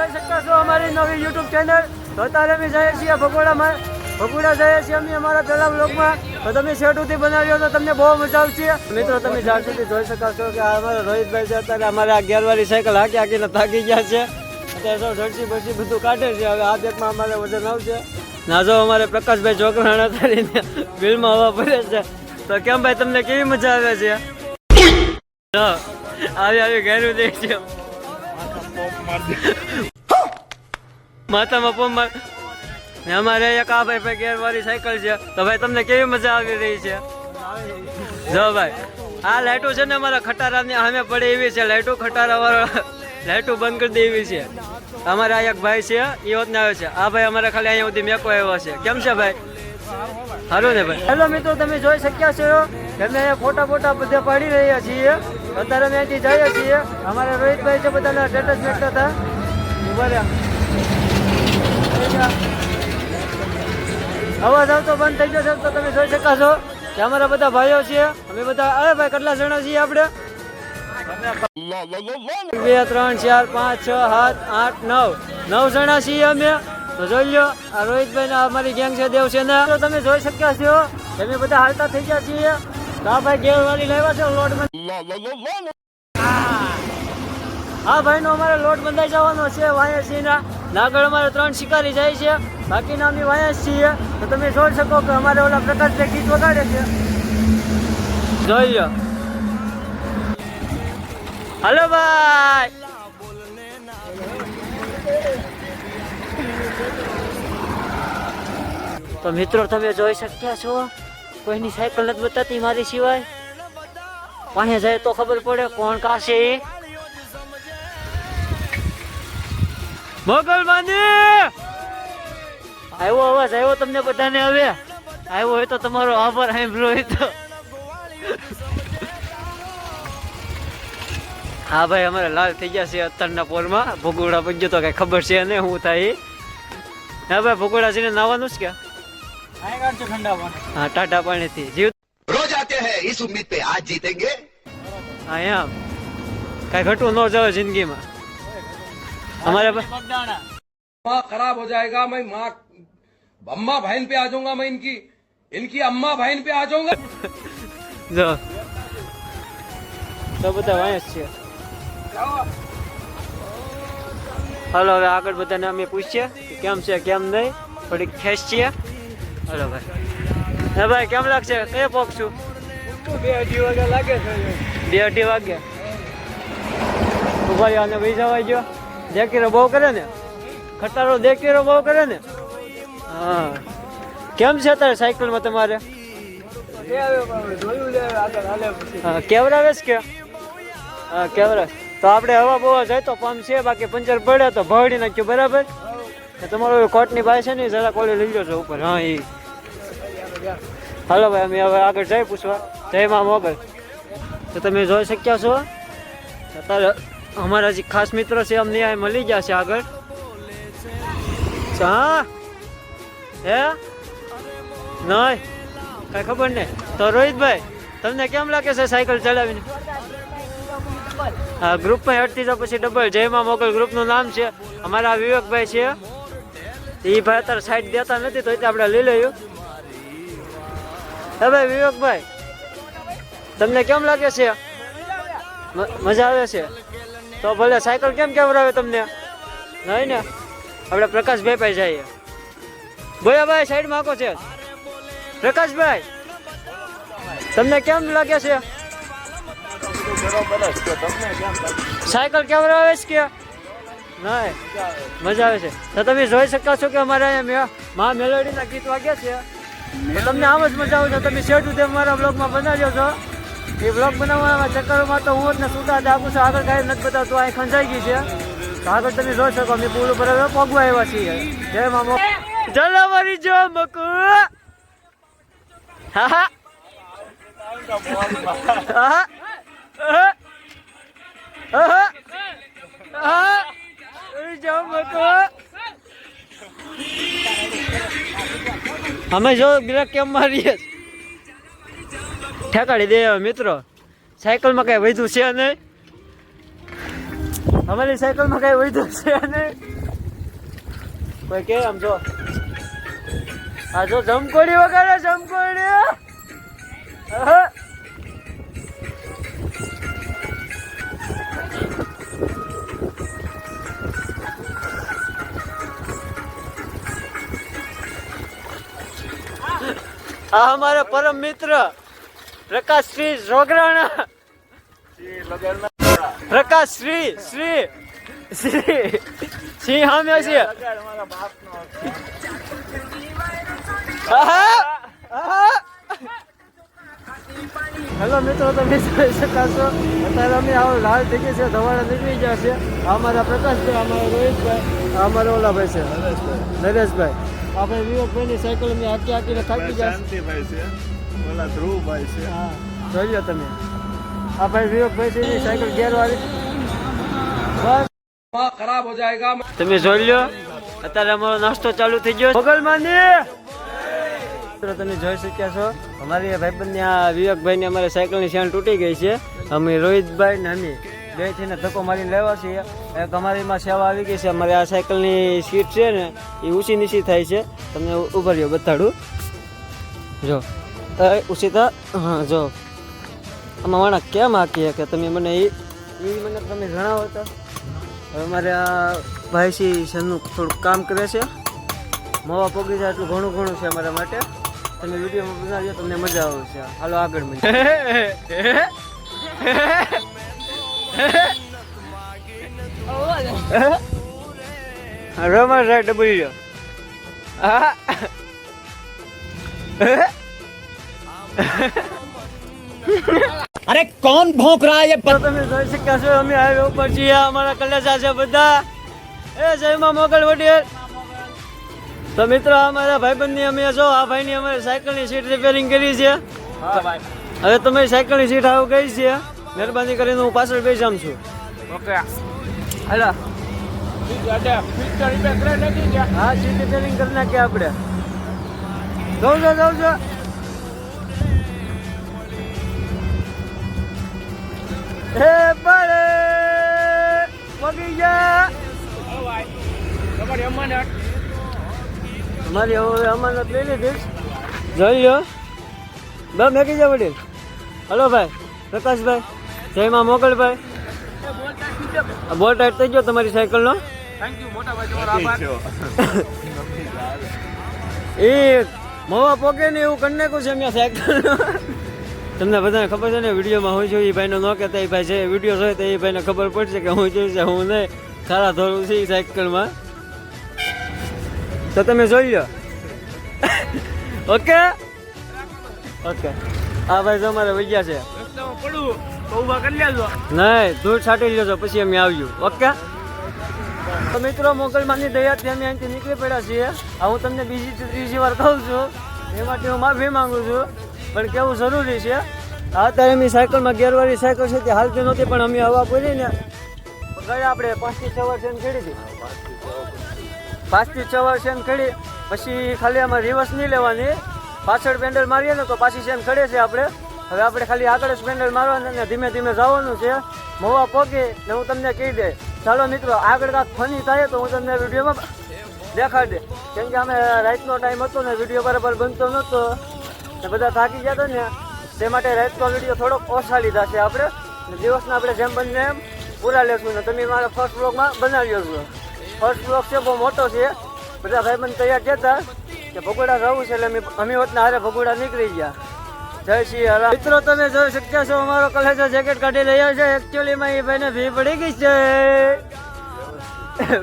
જોઈ શકો છો અમારી નવી YouTube ચેનલ. તો અત્યારે અમે જઈએ છીએ ભગોડામાં. ભગોડા જઈએ છીએ અમે અમારા પહેલા બ્લોગમાં. તો તમે શેડ સુધી બનાવ્યો તો તમને બહુ મજા આવશે. મિત્રો તમે જ્યાં સુધી જોઈ શકો છો કે આ અમારા રોહિતભાઈ છે. અત્યારે અમારે આ ગેરવાળી સાયકલ હાકીને થાકી ગયા છે. અત્યારે જર્સી બરસી બધું કાઢે છે. હવે આ બેગમાં અમારે વજન આવશે. ના જો અમારે પ્રકાશભાઈ છોકરાને તારીને બિલમાં હવા ભરે છે. તો કેમ ભાઈ તમને કેવી મજા આવે છે? આવી ઘેરું દે છે. માથામાં પંપ માર. અમારે એક આ ભાઈ ગેરવાળી સાયકલ છે. તો ભાઈ તમને કેવી મજા આવી રહી છે? જો ભાઈ આ લાઈટો છે ને અમારા ખટારાની સામે પડે એવી છે. લાઈટો ખટારા વાળા લાઈટો બંધ કરી દે એવી છે. અમારે આ એક ભાઈ છે એ હોતને આવે છે. આ ભાઈ અમારે ખાલી અહીંયા સુધી મેકો આવ્યો છે. કેમ છે ભાઈ? સારું ને ભાઈ? હેલો મિત્રો તમે જોઈ શક્યા છો કે અમે અહીંયા ફોટા બધા પાડી રહ્યા છીએ. અત્યારે અમે અહીંથી જઈએ છીએ. અમારા રોહિતભાઈ છે બધાના સ્ટેટસ મેકતા હતા. અવાજ આવતો બંધ થઈ ગયો છે. તો તમે જોઈ શકો છો કે અમારા બધા ભાઈઓ છે. અમે બધા અરે ભાઈ કેટલા જણા છીએ આપણે? 2 3 4 5 6 7 8 9 જણા છીએ અમે. તો જોઈ લો આ રોહિતભાઈ ને અમારી ગેંગ છે દેવસેના. તો તમે જોઈ શક્યા છો અમે બધા હાલતા થઈ ગયા છીએ. તો આ ભાઈ ગેરવાળી લાવ્યા છે લોટમાં. હા ભાઈ નો અમારે લોટ બંધાઈ જવાનો છે વાયસીના. નાગળ અમારે 3 શિકારી જાય છે. બાકીના અમે વાયસ છીએ. તો તમે જોઈ શકો કે અમારે ઓલા પ્રકાશ ગીત વગાડે છે. જોઈ લો. હલો ભાઈ. તો મિત્રો તમે જોઈ શક્યા છો કોઈની સાયકલ નથી બતાતી મારી સિવાય. પાસે જાય તો ખબર પડે કોણ કાશે. મોગલમાની આવ્યો અવાજ આવ્યો તમને બધાને. હવે આવ્યો હોય તો તમારો આભાર સાંભળ્યો હોય તો. હા ભાઈ અમારે લાલ થઈ ગયા છે અત્યારના પોરમાં. ભગોડા પગ્યો તો કઈ ખબર છે ને શું થાય. હા ભાઈ ભગોડા છે ને નાવાનું જ કે હા ટાટા પાણી થી જીવ રોજ આતે હૈ ઇસ ઉમ્મીદ पे आज जीतेंगे. હા એમ કઈ ઘટવું ન જવે જિંદગીમાં. हमारे माँ खराब हो जाएगा. मैं माँ अम्मा बहन पे आ जाऊंगा. मैं इनकी अम्मा बहन पे आ जाऊंगा. જો તો બધા વાંચ છે. હાલો હવે આગળ બધાને અમે પૂછીએ કે કેમ છે કેમ નહીં. થોડીક ખેંચ છીએ. હાલો ભાઈ. હે ભાઈ કેમ લાગશે? કઈ પોકશું? 2:30 વાગે લાગે છે. 2:30 વાગે ઉભા અને વહી જવા ગયો. દેખીરો બહુ કરે ને. ખટારો દેખીરો બહુ કરે ને. હા કેમ છે તારે સાયકલમાં તમારે? કેવરાવે કે? હા કેવરા. તો આપણે હવા બહુ જાય તો પંપ છે. બાકી પંચર પડે તો ભરડી નાખ્યું બરાબર. તમારો કોટની બાય છે ને જરા કોલે લઈ લો છો ઉપર. હા એ હાલો ભાઈ અમે હવે આગળ જઈ પૂછવા. જય માં મોગલ. તો તમે જોઈ શક્યા છો અત્યારે અમારા જે ખાસ મિત્રો છે અમને અહીં મળી ગયા છે આગળ. હા હે નહીં કઈ ખબર નહીં. તો રોહિતભાઈ તમને કેમ લાગે છે સાયકલ ચલાવીને? હા ગ્રુપમાં હેડતી જાવ પછી ડબલ. જયમાં મોગલ ગ્રુપનું નામ છે. અમારા વિવેકભાઈ છે એ ભાઈ અત્યારે સાઈડ દેતા નથી તો આપણે લઈ લઈએ. હે ભાઈ વિવેકભાઈ તમને કેમ લાગે છે? મજા આવે છે? તો ભલે સાયકલ કેમ કેવડાવે તમને? નહીં ને આપણે પ્રકાશભાઈ પાસે જઈએ. બોયાભાઈ સાઈડ માં આકો છે. પ્રકાશભાઈ તમને કેમ લાગે છે સાયકલ કેવડાવે છે કે નહીં? મજા આવે છે. તો તમે જોઈ શકો છો કે અમારે અહીંયા મા મેલોડીના ગીત વાગ્યા છે. તમને આમ જ મજા આવે છે. તમે શેડ સુધી અમારા બ્લોગમાં બનાવ્યો છો. એ બ્લોગ બનાવવાના ચક્કરમાં તો હું જ ને સુતા આપું છું. આગળ કાંઈ નથી બતાવતું. અહીં ખંજાઈ ગઈ છે. તો આગળ તમે જોઈ શકો અમે પુલ ઉપર હવે પગવા આવ્યા છીએ. જય મામો જલાવારી જો મકુ. હા હા અમે જો બ્રેક કેમ મારીએ ઠેકાડી દે મિત્રો. સાયકલમાં કઈ વધુ છે નહીં. અમારી સાયકલમાં કઈ વધ્યું છે નહીં. કોઈ કે આમ જો આ જો જમકોડી વગાડે જમકોડી. આ અમારા પરમ મિત્ર પ્રકાશ શ્રી જોગરાણા. પ્રકાશ શ્રી શ્રી શ્રી સિંહ સામે છે. હેલો મિત્રો, તમે જોઈ શકાશો અત્યારે અમે આવો લાલ થઈ ગઈ છે, ધવાડા નીકળી ગયા છે. અમારા પ્રકાશભાઈ, અમારા રોહિતભાઈ, અમારા ઓલા ભાઈ છે નરેશભાઈ. આપણે વિવેકભાઈની સાયકલ અમે હાકી હાકીને થાકી ગયા છે. ઓલા ધ્રુવભાઈ છે. હા જોઈ લો તમે. આ ભાઈ વિવેકભાઈ સાયકલ ગેરવાળી બસ खराब हो जाएगा. તમે જોઈ લો અત્યારે અમારો નાસ્તો ચાલુ થઈ ગયો. ભગલમાની તમે જોઈ શક્યા છો અમારી ભાઈબંધની આ વિવેકભાઈની અમારી સાયકલની શેણ તૂટી ગઈ છે. અમે રોહિતભાઈ ને અમે બે થઈને ધક્કો મારીને લેવા છીએ. એક અમારીમાં સેવા આવી ગઈ છે. અમારી આ સાયકલની સીટ છે ને એ ઊંચી નીચી થાય છે. તમને ઉભા રહ્યો બતાડું. જો ઊંચી તો હા જો આમાં વણાક કેમ હાકીએ કે તમે મને એ મને તમે જણાવો તો. હવે અમારે આ ભાઈસી શેરનું થોડુંક કામ કરે છે. મવા પોગી જાય એટલું ઘણું ઘણું છે અમારા માટે. તમે વિડીયોમાં બનાવજો, તમને મજા આવશે. હાલો આગળ મને રમા સાહેબ ડબલી રહ્યો. અરે કોણ ભોંક રહા હે? તમે જોઈ શક્યા છો અમે હાઈવે ઉપર છીએ. અમારા કલેજા છે બધા. એ જયમાં મોગલ વડીલ. તો મિત્રો અમારા ભાઈબંધની અમે જો આ ભાઈની અમારી સાયકલની સીટ રિપેરિંગ કરી છે. હવે તમારી સાયકલની સીટ આવું ગઈ છે. મહેરબાની કરીને હું પાછળ બેસામ છું. ઓકે હાલો હા હા સીટ રિપેરિંગ કરી નાખીએ આપણે. જાઉં છો હે બળે વગી જા. તમારી અમાનત તમારી હવે અમાનત લઈ લીધી. જોઈ લો બે મેકી જા વડીલ. હલો ભાઈ પ્રકાશભાઈ, જયમાં મોગલભાઈ. બોલ ટાઈટ થઈ ગયો તમારી સાયકલનો. થેન્ક યુ મોટા ભાઈ, તમારો આભાર. એ મોવા પોકે ને એવું કરી નાખ્યું છે મેં સાયકલનો. તમને બધાને ખબર છે ને વિડીયોમાં હું છું એ ભાઈનો ન કહેતા. એ ભાઈ છે વિડીયો જોઈ તો એ ભાઈને ખબર પડશે કે હું જોઈ છે હું નહીં. સારા ધોરું છે એ સાયકલમાં. તો તમે જોઈ લો. ઓકે ઓકે આ ભાઈ જો અમારે વૈયા છે. રસ્તામાં પડું તો ઊભા કરી લેજો. નહીં ધૂળ છાંટી લેજો પછી અમે આવ્યું. ઓકે તો મિત્રો મોગલમાની દયાથી અમે અહીંથી નીકળી પડ્યા છીએ. આ હું તમને ત્રીજી વાર કહું છું એ માટે હું માફી માંગુ છું, પણ કેવું જરૂરી છે. અત્યારે અમે સાયકલમાં ગેરવાળી સાયકલ છે તે હાલતી નહોતી, પણ અમે હવા પૂરીને ગયા આપણે 5 થી 6 વાર શેન ખેડી હતી. 5 થી 6 વાર શેન ખેડી પછી ખાલી આમાં રિવર્સ નહીં લેવાની. પાછળ પેન્ડલ મારીએ ને તો પાછી શેન ખડે છે આપણે. હવે આપણે ખાલી આગળ જ પેન્ડલ મારવાનું અને ધીમે ધીમે જવાનું છે. મોવા પોગી ને હું તમને કહી દે. ચાલો મિત્રો આગળ કાંક ફની થાય તો હું તમને વિડીયોમાં દેખાડી દે. કેમ કે અમે રાતનો ટાઈમ હતો ને વિડીયો બરાબર બનતો નહોતો ને બધા થાકી ગયા હતા ને તે માટે રાતનો વિડીયો થોડોક ઓછા લીધા છે આપણે. દિવસના આપણે જેમ બને એમ પૂરા લેશું ને તમે મારા ફર્સ્ટ બ્લોગમાં બનાવ્યો છો. ફર્સ્ટ બ્લોગ છે બહુ મોટો છે. બધા ભાઈબંધ તૈયાર કહેતા કે ભગોડા જવું છે એટલે અમે હોતના હારે ભગોડા નીકળી ગયા. જય શ્રી રામ. મિત્રો તમે જોઈ શક્યા છો અમારો કલેજો જેકેટ કાઢી લઈ આવ્યો છે. એકચ્યુઅલીમાં એ ભાઈને ભી પડી ગઈ છે.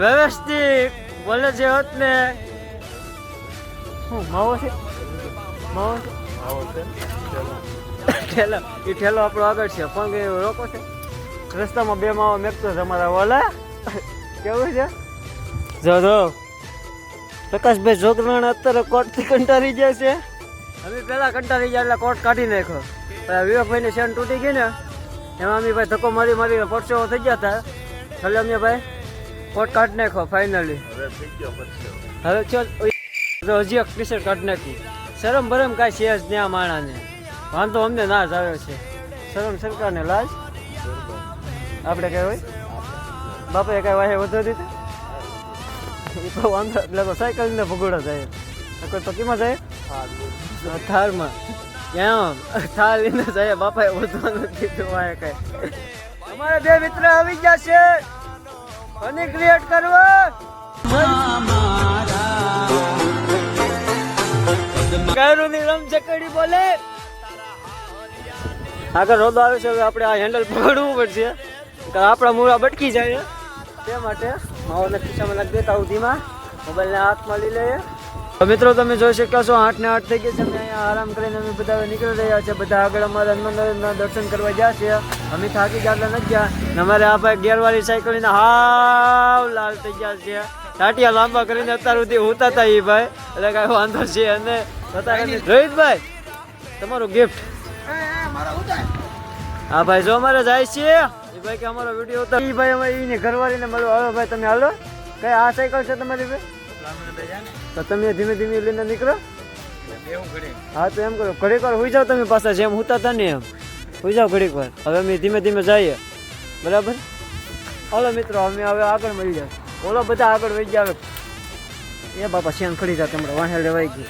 વ્યવસ્થિત બોલે છે હોત ને. શું માવો છે? માવો છે ઠેલો. એ ઠેલો આપણો આગળ છે પણ એ રોકો છે. રસ્તામાં બે માવો મેકતો છે અમારા વાલા. કેવું છે જો પ્રકાશભાઈ જોગરાણા અત્યારે કોર્ટથી કંટાળી ગયા છે. અમે પહેલાં કંટાળી ગયા એટલે કોર્ટ કાઢી નાખ્યો. વિવેકભાઈની શેન તૂટી ગઈ ને એમાં અમે ભાઈ ધક્કો મારી પરસો થઈ ગયા હતા. એટલે અમે ભાઈ કોર્ટ કાઢી નાખ્યો ફાઇનલી. હવે ચાલ હજી એક ટી-શર્ટ કાઢી નાખ્યું. શરમ બરમ કાંઈ છે જ ત્યાં માણાને. વાંધો અમને ના જ આવ્યો છે. શરમ સરકારને લાજ આપણે કહેવાય. બાપાએ કઈ વાહે વધુ દીધું એ તો વાંધો એટલે તો સાયકલ ને ભગોડા જાય કોઈ તો કેમાં જાય થારમાં કેમ થાર લઈને જાય બાપાએ વધવાનું કીધું વાહે કઈ અમારા બે મિત્ર આવી ગયા છે અને ક્રિએટ કરવા કારુની રમ ચકડી બોલે આગળ રોદો આવે છે હવે આપણે આ હેન્ડલ પકડવું પડશે કારણ આપણા મૂળા બટકી જાય તે માટે માવાને ખિસ્સામાં નાખી દેતા સુધીમાં મોબાઈલને હાથમાં લઈ લઈએ તો મિત્રો તમે જોઈ શકો છો 8 ને 8 થઈ ગઈ છે અમે અહીંયા આરામ કરીને અમે બધા નીકળી રહ્યા છે બધા આગળ અમારા હનુમાનના દર્શન કરવા ગયા છે અમે થાકી ગયા એટલે નથી ગયા ને અમારે આ ભાઈ ગેરવાળી સાયકલ હાવ લાલ થઈ ગયા છે ટાટિયા લાંબા કરીને અત્યાર સુધી હોતા હતા એ ભાઈ એટલે કાંઈ વાંધો છે અને રોહિતભાઈ તમારું ગિફ્ટ હા ભાઈ જો અમારે જાય છે એ ભાઈ કે અમારો વિડીયો ઉતાર એ ભાઈ અમે એની ઘરવાળીને મળો હવે ભાઈ તમે હાલો કઈ આ સાયકલ છે તમારી ભાઈ તો તમે ધીમે ધીમે લઈને નીકળો હા તો એમ કરો ઘડીક વાર હોઈ જાઓ તમે પાછા જેમ હોતા હતા ને એમ હોઈ જાઓ ઘડીક વાર હવે અમે ધીમે ધીમે જઈએ બરાબર હાલો મિત્રો અમે હવે આગળ મળી જાય ઓલો બધા આગળ વહી ગયા એ બાપા શેન ખડી જા તમારે વાહે લેવાઈ ગઈ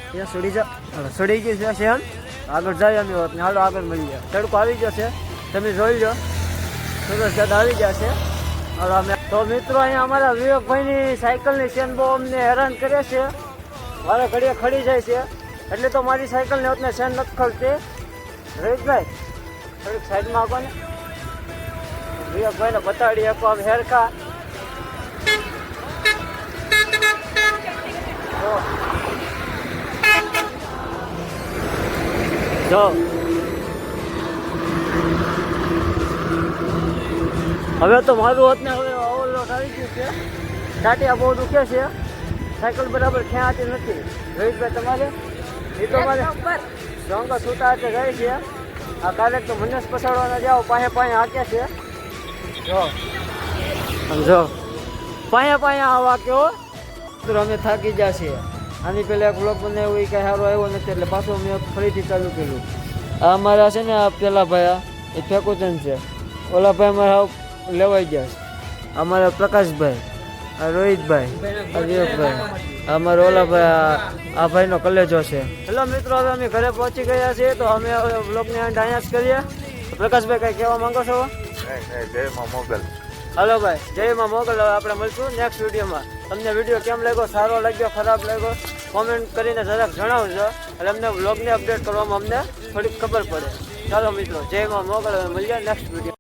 ત્યાં સડી જા સડી ગઈ છે શેન આગળ જાય અમે હોત ને હાલો આગળ મળી જાય તડકો આવી જશે તમે જોઈ લો સુરજ દાદા આવી ગયા છે હાલો અમે તો મિત્રો અહીંયા અમારા વિવેકભાઈની સાયકલની ચેન બહુ અમને હેરાન કરે છે મારે ઘડીએ ખડી જાય છે એટલે તો મારી સાયકલને હોતને ચેન નથી ખડતી રહીશભાઈ થોડીક સાઈડમાં આપો ને વિવેકભાઈને બતાડી આપો આમ હેરખા જો હવે તો મારું હોત ને હવે ઓવરલોડ આવી ગયું છે ટાટિયા બહુ દુખે છે સાયકલ બરાબર ખેંચાતી નથી રોહિતભાઈ તમારે એ તો મારે ડોંગર છૂટા હાથે જાય છે આ કાલે તો મને જ પસાડવાના જાઓ પાસે હાંકે છે જો સમજો પાસે આવા કેવો તો અમે થાકી ગયા છીએ આની પહેલાં એક બ્લોગ બનાવ્યો એ કાંઈ સારો આવ્યો નથી એટલે પાછું મેં ફરીથી ચાલુ કર્યું આ અમારા છે ને આ પેલા ભાઈ એ ફેકુચંદ છે ઓલા ભાઈ અમારા લેવાઈ ગયા છે અમારા પ્રકાશભાઈ આ રોહિતભાઈ આ વિવેકભાઈ અમારો ઓલા ભાઈ આ ભાઈનો કલેજો છે હેલો મિત્રો હવે અમે ઘરે પહોંચી ગયા છીએ તો અમે હવે બ્લોગને એન્ડ અહીંયા જ કરીએ પ્રકાશભાઈ કંઈ કહેવા માંગો છો જય માં મોગલ હલો ભાઈ જય માં મોગલ હવે આપણે મળશું નેક્સ્ટ વિડીયોમાં તમને વિડીયો કેમ લાગ્યો સારો લાગ્યો ખરાબ લાગ્યો કોમેન્ટ કરીને જરાક જણાવજો એટલે અમને વ્લોગને અપડેટ કરવામાં અમને થોડીક ખબર પડે ચાલો મિત્રો જય માં મોગલ હવે મળીએ નેક્સ્ટ વિડીયો